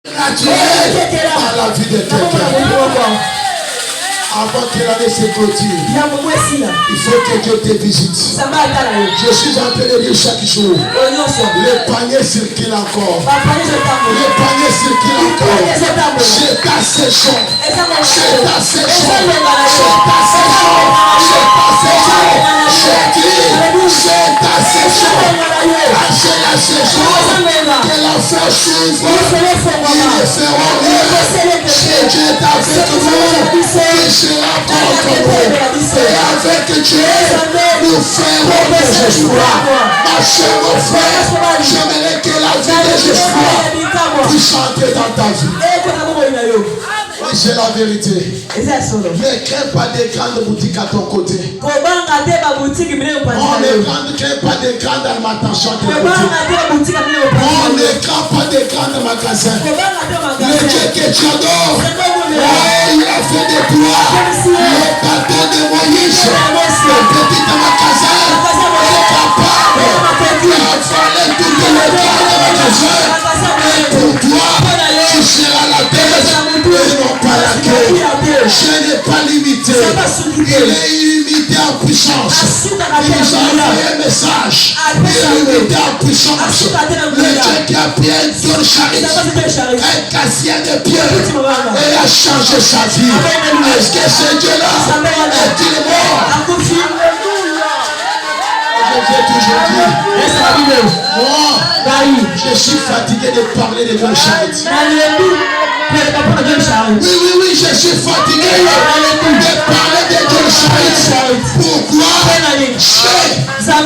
naturel dans la vie de quelqu'un. Avant que l'année se clôture, il faut que Dieu te visite. Je suis en train de dire chaque jour, le panier circule encore. Le panier circule encore. C'est ta saison. C'est ta saison. C'est ta saison. C'est ta saison. Je dis, c'est ta saison. C'est la saison que la foi s'ouvre. Ils ne feront rien. C'est Dieu avec vous. Sera contre nous. Et avec Dieu, nous ferons des exploits. Ma chère, mon frère, j'aimerais que la vie des exploits puisse entrer dans ta vie. Oui, c'est la vérité. Ne crée pas des grandes boutiques à ton côté. On ne crée pas des grandes alimentations à ton côté. On ne crée pas des grands magasins. Le Dieu que tu adores, il a fait des toi le bateau de Moïse, le petit magasin est capable d'avaler tout le grands magasins. Et pour toi, tu seras la tête et non pas la queue. Je n'ai pas limité. Il est illimité en puissance. Il nous a envoyé un message. Il est limité en puissance. Le Dieu qui a bien John Charit, un cassien de pied, et a changé sa vie. Est-ce que ce Dieu-là est-il mort? Je l'ai toujours dit. Moi, je suis fatigué de parler de John Charit. Oui, je suis fatigué de parler de John Charit. Pourquoi?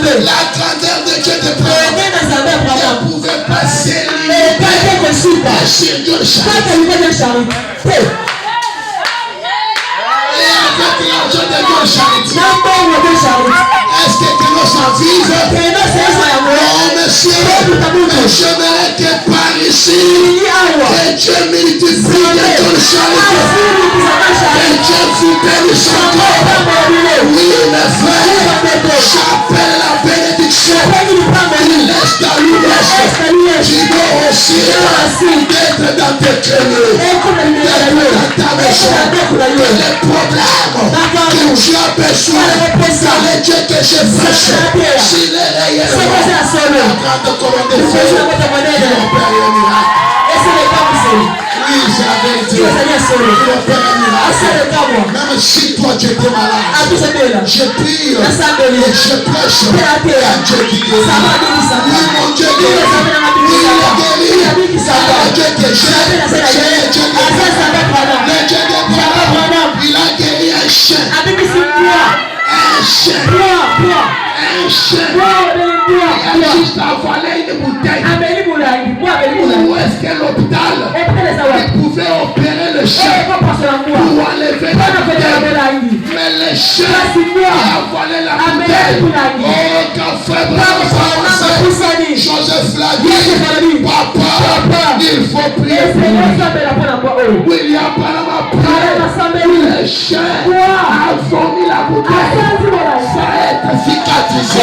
La grandeur de Dieu te prend. Ne pouvait pas s'éliminer sur John Charit. Et avec l'argent de John Charit, est-ce que nous en vivons? Non, monsieur, mais j'aimerais que par ici, que Dieu multiplie John Charit. Que Dieu vous bénisse encore. Oui, mes frères, j'appelle la bénédiction. Il laisse ta lumière. Tu dois aussi d'être dans tes créneaux, d'être dans ta maison. Les problèmes que tu as besoin dans les dieux que je prêche, s'il est réel, la grande colonne de feu qui opère un miracle. Oui, c'est la vérité. Il opère un miracle. Même si toi tu étais malade, je prie et je prêche un Dieu qui guérit. Oui, mon Dieu guérit. Oui, il est guéri. Le Dieu que j'ai, c'est le Dieu de Abraham. Le Dieu d'Abraham, il a guéri un chien. Un chien. Un chien. Il a juste avalé une bouteille. Où est-ce que l'hôpital il pouvait opérer le chien pour enlever la bouteille? Mais le chien a avalé la bouteille. Oh, quand frère Joseph l'a dit, papa, il faut prier pour nous. William Panama prié. Le chien a vomi la bouteille. Ça a été cicatrisé.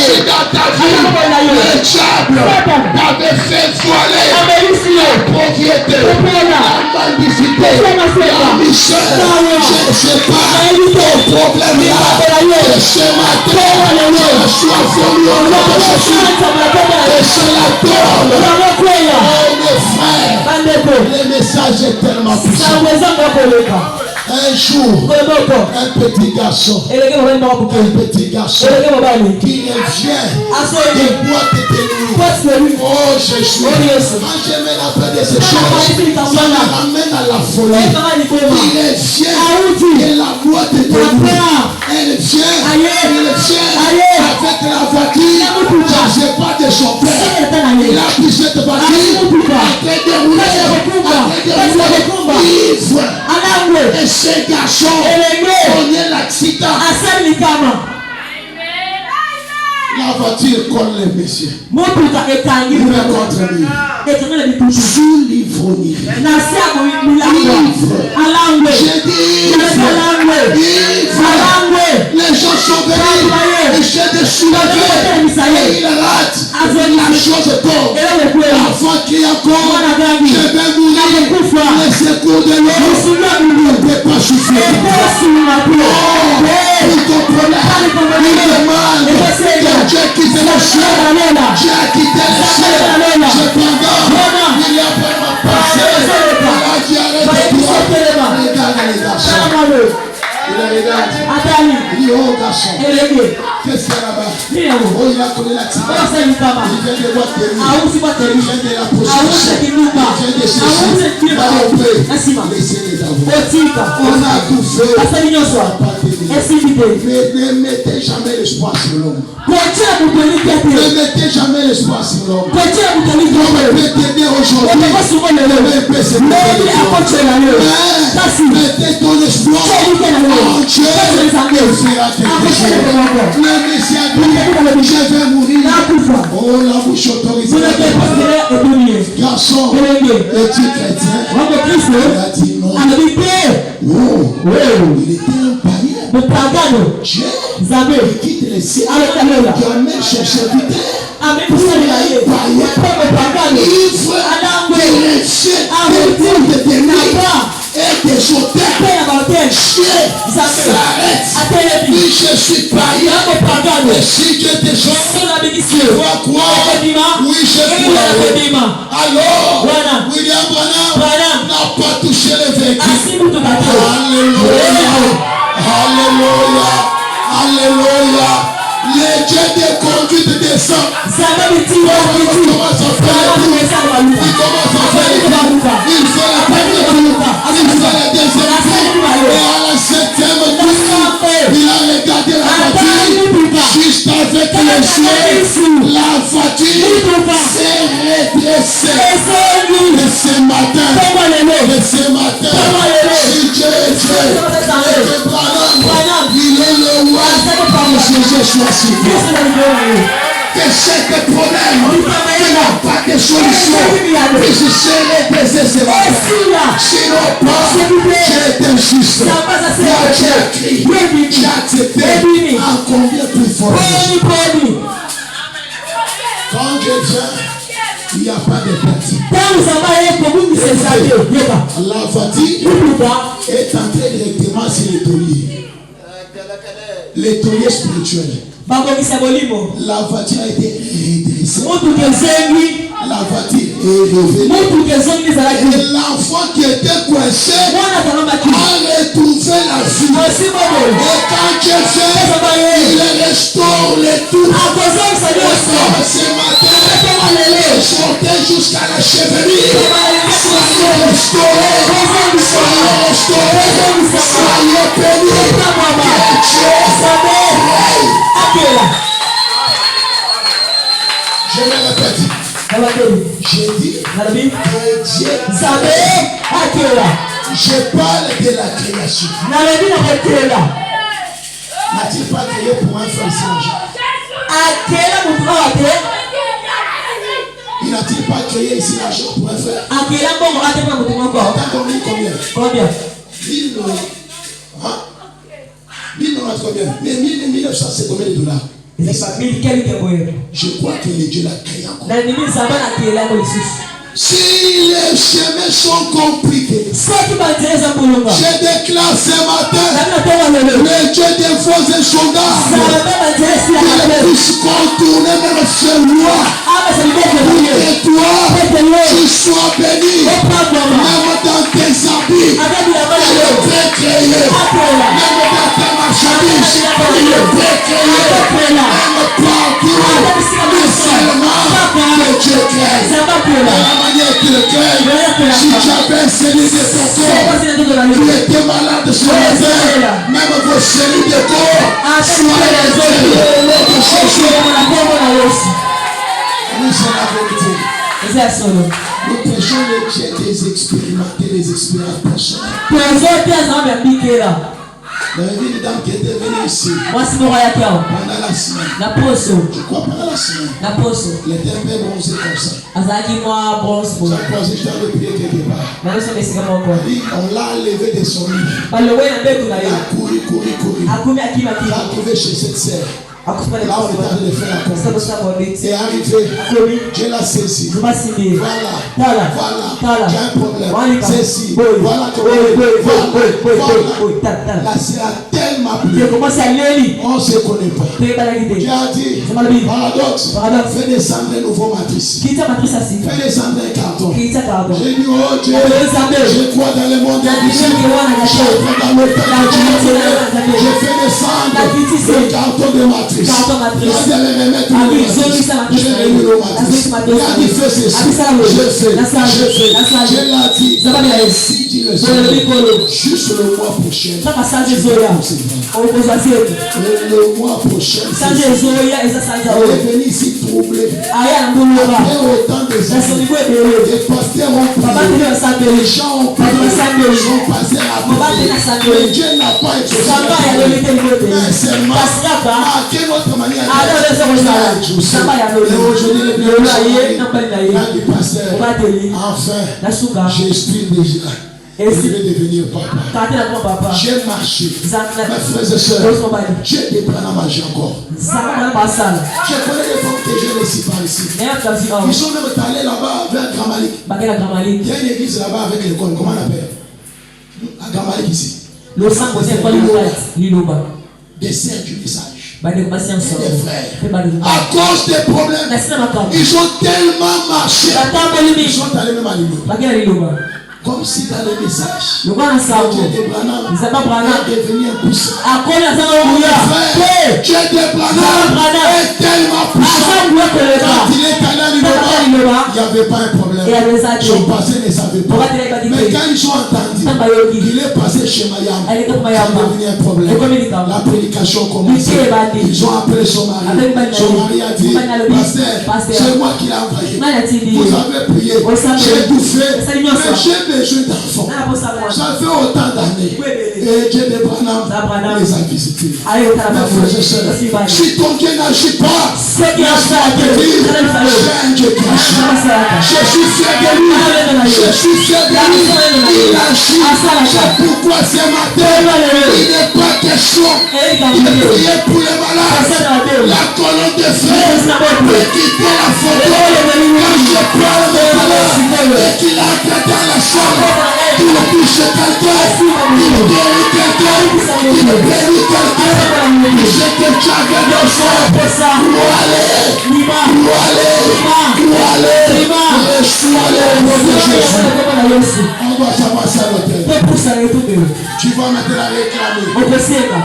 C'est dans ta vie. Le diable t'avait fait voler la propriété, la maldicité, la mission. Je ne sais pas ton problème là. Et ce matin, je suis venu au nom de Jésus. Et c'est la donne. Oh mes frères, le message est tellement puissant. Un jour, un petit garçon qui revient de boîte de nuit. Oh Jésus, quand je me rappelle de ces choses, ça me ramène à la folie. Il vient de la boîte de nuit. Elle vient avec la voiture, je ne sais pas de son père. Il a pris cette voiture, après de rouler, ivre. Et ce garçon, on est l'accident. La voiture colle les messieurs. Il est contre lui. Sous l'ivronie. J'ai dit les gens sont venus. Essaient de soulever. Et il rate. La chose tombe. L'enfant qui est encore. secours de l'homme ne peut pas suffire. Pour ton problème, il demande que Dieu quitte le ciel. Dieu a quitté le ciel. Cependant, il y a vraiment passé. Alors tu arrêtes de toi. Regarde les garçons. Il regarde. Il dit, oh garçon, qu'est-ce qu'il y a là-bas? Oh, il a connu la tigre. Il vient de voir tes rues. Il vient de la prostitution. Il vient de ceci. Va au peu. Laissez-les avoir. On a tout fait. Mais ne mettez jamais l'espoir sur l'homme. Ne mettez jamais l'espoir sur l'homme. L'homme peut t'aider aujourd'hui. Mais peut se mettez ton espoir en Dieu. Il fera quelque chose. Le Messie a dit, je vais mourir. Oh, la bouche autorisée. Garçon, es-tu chrétien? Il a dit non. Oh, il était un païen. Dieu, il quitte les cieux. Qui a même son serviteur. Ivre, de ténèbres et des auteurs. Dieu s'arrête. Oui, je suis païen. Et si Dieu te change, tu vas croire. Oui, je crois. Alors, William Branham n'a pas touché le vécu. Alléluia. Alléluia. Alléluia. Les dieux de conduite descend. Il commence à faire les tours. Il commence à faire les tours. Il fait la première tour. Il fait la deuxième tour. Et à la septième tour, il a regardé la voiture. Juste avec les yeux, la voiture s'est redressée. Et ce matin, si Dieu est Dieu, et que Branham, il est le roi de Jésus soit suivi. Que chaque problème qui n'a pas de solution puisse se redresser ce matin. Sinon pas, tu es injuste. Tu as crié, tu as accepté. En combien plus fort? Quand Dieu vient, il n'y a pas de perte. La voiture est entrée directement sur l'étolier. L'étolier spirituel. La voiture a été redressée. La voiture est revenue. Et l'enfant qui était coincé a retrouvé la vie. Et quand Dieu fait, il restaure les tours. Ce matin, sortez jusqu'à la chevelure. Soyez restaurés. Soyez restaurés. Soyez bénis. Je me répète. J'ai dit que Dieu je parle de la création. N'a-t-il pas créé pour un frère sans Jean? Il n'a-t-il pas créé ici l'argent pour un frère? Combien? 1900 combien? Mais 1900 c'est combien de dollars? Je crois que le Dieu l'a créé encore. Si les chemins sont compliqués, je déclare ce matin le Dieu des faux soldats qu'il puisse contourner même ce roi pour que toi tu sois béni même dans tes habits. Il peut créer même dans tes marchandises. Il peut créer même partout. Mais seulement que Dieu crée. Si tu avais celui de ton corps, tu étais malade ce matin, même vos cellules de corps, soyez les de Jésus. Nous, c'est la vérité. Nous prêchons les dieux des expérimentés, des expériences personnelles. Il y avait une dame qui était venue ici pendant la semaine. Je crois pendant la semaine. Elle était un peu bronzée comme ça. Ça croisait, je t'avais prié quelque part. On l'a enlevé de son lit. Elle a couru. Elle a trouvé chez cette sœur. Là, on est en train de faire la confiance. Et arrivé, Dieu l'a saisi. Voilà. J'ai un problème. Ceci. Voilà. La sœur a tellement plu. On ne se connaît pas. Dieu a dit, paradoxe, fais descendre un nouveau matrice. Fais descendre un carton. J'ai dit, oh Dieu, je crois dans le monde invisible. Je fais descendre le carton de matrice. Je vais me mettre il a dit fais ceci. Je l'ai dit. Si tu le sais, juste le mois prochain. Le mois prochain. On est venu ici troublé. Après autant de années, les pasteurs ont prié. Les gens ont prié. Ils ont passé la vie. Mais Dieu n'a pas été. Mais seulement à quelle autre manière. Enfin, j'exprime déjà. Je vais devenir papa. J'ai marché. Mes frères et sœurs, j'ai des plans à marcher encore. Je connais les femmes que j'ai laissées par ici. Ils sont même allés là-bas vers Gramalik. Il y a une église là-bas avec l'école. Comment on appelle? À Gramalik ici. Dessert du message. Des frères, à cause des problèmes, ils ont tellement marché. Ils sont allés même à l'îlot. Comme si dans le message, Dieu de Branham est devenu un puissant. Dieu de Branham est tellement puissant. Quand il est allé à l'îlot, il n'y avait pas un problème. Son passé ne savait pas. Mais quand ils ont entendu qu'il est passé chez Mayam, il est devenu un problème. La prédication commence. Ils ont appelé son mari. Son mari a dit, pasteur, c'est moi qui l'ai envoyé. Vous avez prié. J'ai tout fait. Mais j'ai besoin d'enfants. Ça fait autant d'années. Et Dieu de Branham les a visités. Si ton Dieu n'agit pas, laisse-moi te dire, j'ai un Dieu qui agit. Je suis fier de lui. Je suis fier de lui. Il agit. C'est pourquoi ce matin, il n'est pas question de prier pour les malades. La colonne de frères peut quitter la photo. Quand je parle de malades et qu'il entre dans la chambre, il touche quelqu'un, il guérit quelqu'un, il bénit quelqu'un. Je te charge de ça. Où aller? On doit savoir ça. Tu vas maintenant réclamer.